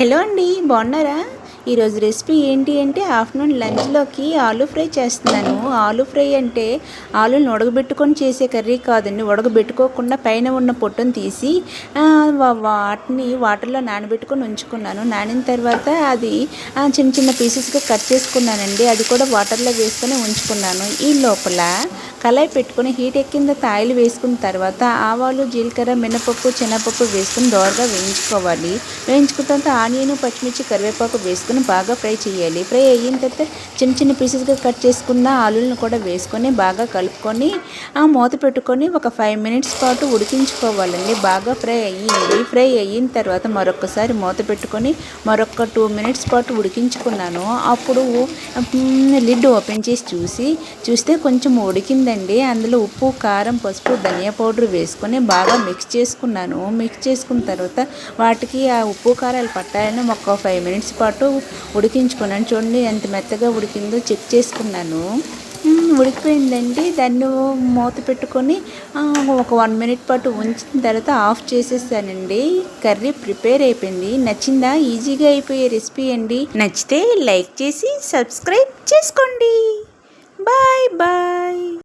Hello అండి, బాగున్నారా? ఈరోజు రెసిపీ ఏంటి అంటే ఆఫ్టర్నూన్ లంచ్లోకి ఆలూ ఫ్రై చేస్తున్నాను. ఆలూ ఫ్రై అంటే ఆలూని ఉడకబెట్టుకొని చేసే కర్రీ కాదండి. ఉడకబెట్టుకోకుండా పైన ఉన్న పొట్టును తీసి వాటిని వాటర్లో నానబెట్టుకొని ఉంచుకున్నాను. నానిన తర్వాత అది చిన్న చిన్న పీసెస్గా కట్ చేసుకున్నానండి. అది కూడా వాటర్లో వేసుకొని ఉంచుకున్నాను. ఈ లోపల కళాయి పెట్టుకొని హీట్ ఎక్కిన తర్వాత ఆయిల్ వేసుకున్న తర్వాత ఆవాలు, జీలకర్ర, మినపప్పు, శనగపప్పు వేసుకుని దోరగా వేయించుకోవాలి. వేయించుకున్న తర్వాత ఆనియన్, పచ్చిమిర్చి, కరివేపాకు వేసుకుని బాగా ఫ్రై చేయాలి. ఫ్రై అయిన తర్వాత చిన్న చిన్న పీసెస్గా కట్ చేసుకున్న ఆలులను కూడా వేసుకొని బాగా కలుపుకొని మూత పెట్టుకొని ఒక 5 మినిట్స్ పాటు ఉడికించుకోవాలండి. బాగా ఫ్రై అయ్యింది. ఫ్రై అయిన తర్వాత మరొకసారి మూత పెట్టుకొని మరొక 2 మినిట్స్ పాటు ఉడికించుకున్నాను. అప్పుడు లిడ్ ఓపెన్ చేసి చూస్తే కొంచెం ఉడికిందండి. అందులో ఉప్పు, కారం, పసుపు, ధనియా పౌడర్ వేసుకొని బాగా మిక్స్ చేసుకున్నాను. మిక్స్ చేసుకున్న తర్వాత వాటికి ఆ ఉప్పు కారాలు పట్టాలని ఒక 5 మినిట్స్ పాటు ఉడికించుకున్నాను. చూడండి ఎంత మెత్తగా ఉడికిందో చెక్ చేసుకున్నాను. ఉడికిపోయిందండి. దాన్ని మూత పెట్టుకొని ఒక 1 మినిట్ పాటు ఉంచిన తర్వాత ఆఫ్ చేసేసానండి. కర్రీ ప్రిపేర్ అయిపోయింది. నచ్చిందా? ఈజీగా అయిపోయే రెసిపీ అండి. నచ్చితే లైక్ చేసి సబ్స్క్రైబ్ చేసుకోండి. Bye bye.